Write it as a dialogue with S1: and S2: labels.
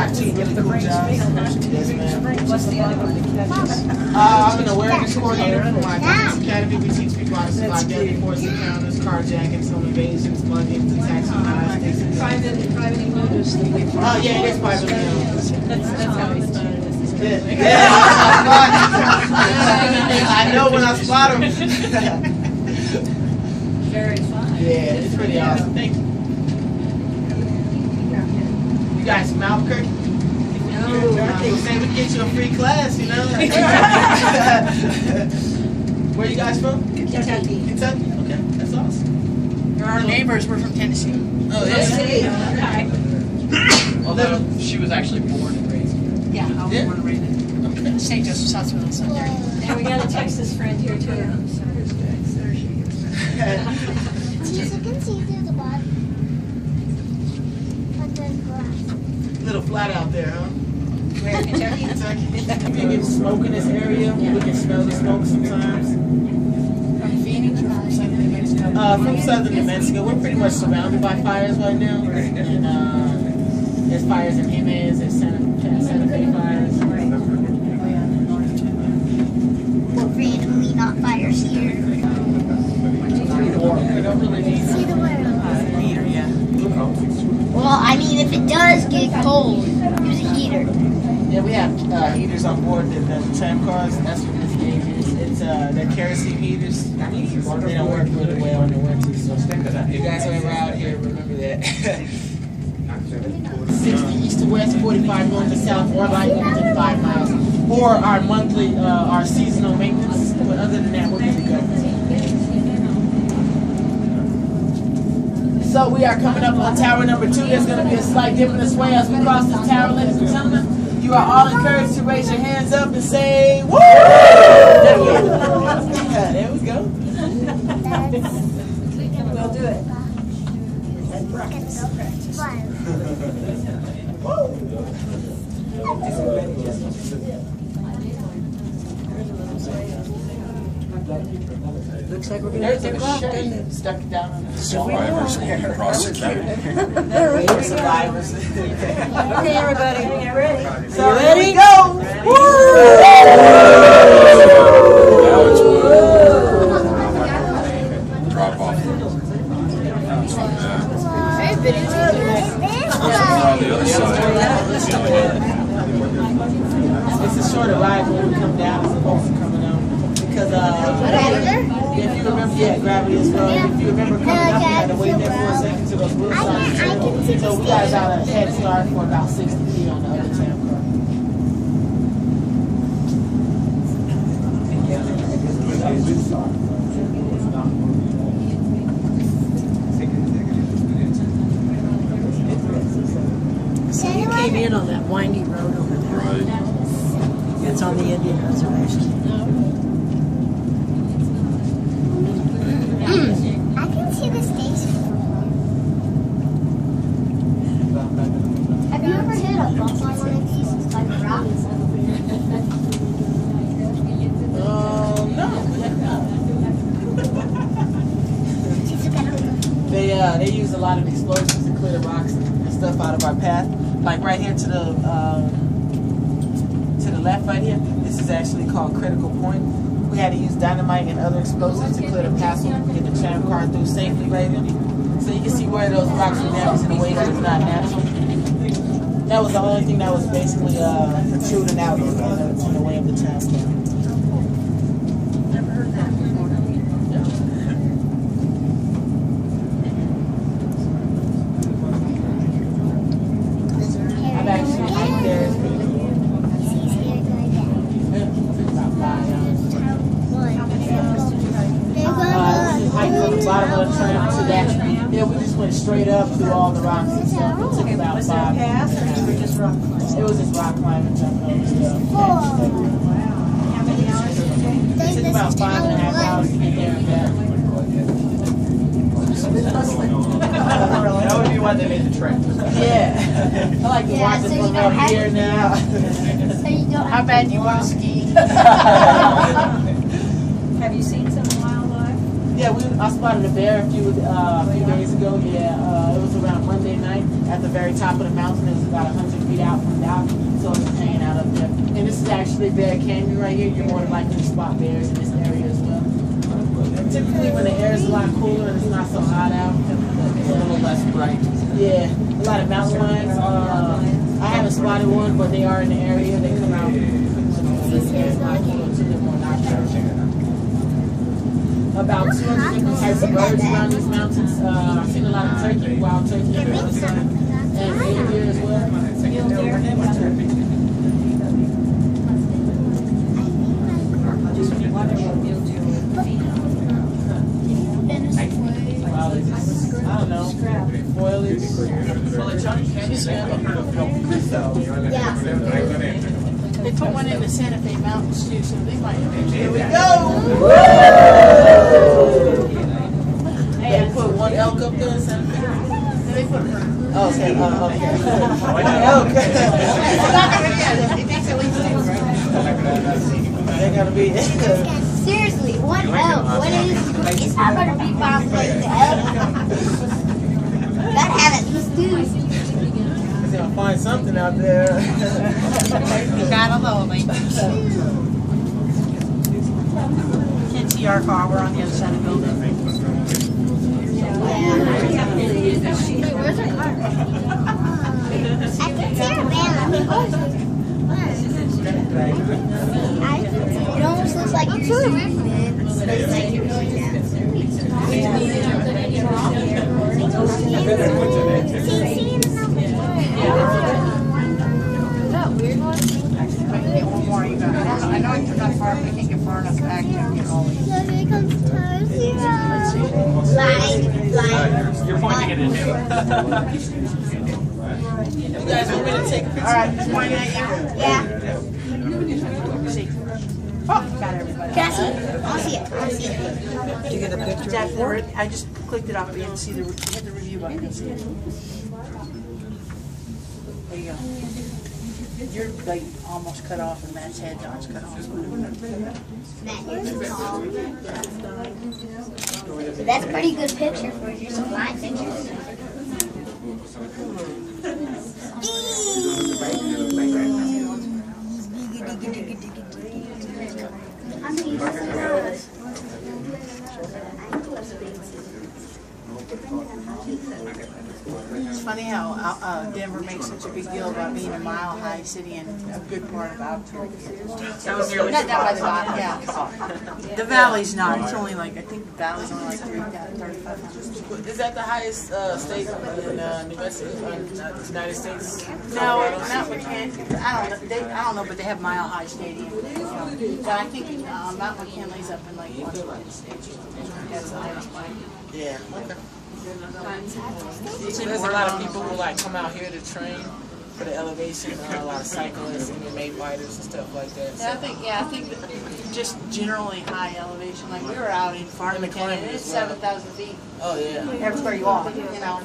S1: got two really cool jobs. Yes, ma'am.
S2: What's the other one?
S1: I'm an awareness coordinator for my Defense Academy. We teach people how to survive deadly force encounters, carjackings, home invasions, muggings, attacks on lives.
S2: Private owned.
S1: Oh, yeah, it is privately owned.
S2: That's how we started this.
S1: Yeah, I know when I spot them.
S2: Very fun.
S1: Yeah, it's pretty awesome. Thank you. You guys from Albuquerque?
S2: No.
S1: I think we can get you a free class, you know? Where you guys from?
S2: Kentucky.
S1: Kentucky? Okay, that's awesome.
S3: You're our neighbors. We're from Tennessee.
S1: Oh, yeah.
S4: Although she was actually born and raised here.
S3: Yeah, I was born and raised in St. Joseph's Hospital in Sandia.
S2: And we got a Texas friend here too.
S5: Cheese, you can see through the bottom. But there's glass.
S1: Little flat out there, huh?
S2: Where, Kentucky?
S1: Kentucky. We get smoke in this area. We can smell the smoke sometimes.
S3: From Phoenix or from Southern New Mexico?
S1: From southern New Mexico. We're pretty much surrounded by fires right now. And there's fires in Jimenez, there's Santa Fe fires.
S5: But randomly not fires here. See the world.
S3: Heater, yeah.
S5: Well, I mean, if it does get cold, use a heater.
S1: Yeah, we have heaters on board the tram cars. That's what this gauge is. It's they're kerosene heaters. They don't work really well in the winter. So if you guys are ever out here, remember that. 60 east to west, 45 north to south, or light within 5 miles. Or our monthly, our seasonal maintenance. But other than that, we're good to go. So we are coming up on tower number 2. There's going to be a slight dip in the sway as we cross this tower, ladies and gentlemen. You are all encouraged to raise your hands up and say, woo! There we go. There we go.
S2: We'll do it.
S3: Looks like we're going to
S1: There's
S3: get
S1: a
S3: the clock, doesn't
S1: machete
S3: it?
S1: stuck down on the
S6: Survivors going across the country.
S1: We're survivors.
S3: Okay, everybody.
S2: Get ready.
S1: So here we go. Woo!
S6: Now it's drop off. On the other side.
S1: It's a shorter ride when we come down as opposed to coming out. Because, if you remember, yeah, gravity is well. If you remember coming up, we had to wait there for a second to those wheels started. So we got about a head start for about 60 feet on the other tram car.
S3: So you came in on that windy road over there.
S6: Right.
S3: It's on the Indian reservation.
S5: I can see the station. Have you ever hit a bump on one of these? It's like rocks.
S1: No, we have not. They use a lot of explosives to clear the rocks and stuff out of our path. Like right here to the left right here, this is actually called Critical Point. We had to use dynamite and other explosives to clear the path so we can get the tram car through safely right here. So you can see where those rocks are damaged in a way that is not natural. That was the only thing that was basically protruding out in the way of the tram car.
S3: Never heard that before.
S1: I've actually hiked there. Bottom of the tram to that. Yeah, we just went straight up through all the rocks and stuff. It took about
S2: Was there a
S1: 5
S2: path or
S1: minutes.
S2: you were just rock climbing?
S1: It was just rock climbing, jumping over stuff.
S2: How many hours did it take?
S1: It took about 5.5 hours to get there and back.
S4: That would be why they made the trek.
S1: Yeah. I like to watch this one up here now.
S3: How bad do you want to ski?
S2: Have you seen some wildlife?
S1: Yeah, I spotted a bear a few days ago. Yeah, it was around Monday night at the very top of the mountain. It was about 100 feet out from down, so it was hanging out up there. And this is actually Bear Canyon right here. You're more than likely to spot bears in this area as well. Typically, when the air is a lot cooler and it's not so hot out, it's a little less bright. Yeah, a lot of mountain lions. I haven't spotted one, but they are in the area. They come out when the air is not cooler, so they're more nocturnal. About 200 different types of birds around these mountains. I've seen a lot of turkey, wild turkey, and reindeer as well. I don't know. Spoilers.
S5: Yeah.
S3: They put one in the Santa Fe Mountains too, so they might have.
S1: Here we go! They put one elk up there in Santa Fe?
S3: They put her.
S1: Oh, okay.
S3: It takes at least two, right?
S1: They gotta be.
S5: Seriously, one elk. What is? It's not gonna be far from the elk. Gotta have at least two.
S1: He's gonna find something out there.
S3: Gotta love it. Can't see our car. We're on the other side of the building.
S5: Wait, where's our car? I can see our van. It almost looks like you're zooming in. But it's like you're going down.
S2: Is that weird one?
S3: Get one more. You got. I know it's not far. I can't get far enough back to get all these.
S5: So here comes Tower Zero. Blind.
S4: You're pointing it at him.
S1: You guys want me to take a picture?
S3: All right, just point at you.
S5: Yeah.
S3: See. Oh, got everybody.
S5: Can I see it? I'll see it. I'll see it.
S3: Did you get a picture? I just clicked it up and see hit the review button and see it. There you go. You're like almost cut off, and Matt's head dot's cut off.
S5: Matt, you're tall. So that's a pretty good picture for you. Some blind pictures.
S3: It's funny how Denver makes such a big deal about being a mile-high city and a good part of Albuquerque.
S4: That was nearly
S3: Not down by the bottom, yeah. The valley's not. It's only like, I think the valley's only like 3,500.
S1: Is that the highest state in New Mexico, United States?
S3: No, not McKinley. I don't know, but they have Mile High Stadium. But I think Mount McKinley's up in like one of the states. That's the highest point.
S1: Yeah. Okay.
S3: It's
S1: There's a lot of people who like come out here to train for the elevation. A lot of cyclists and MMA fighters and stuff like that.
S3: Yeah, I think that just generally high elevation. Like we were out in Farmington, and it's 7,000 feet.
S1: Oh yeah.
S3: Everywhere you walk, you know.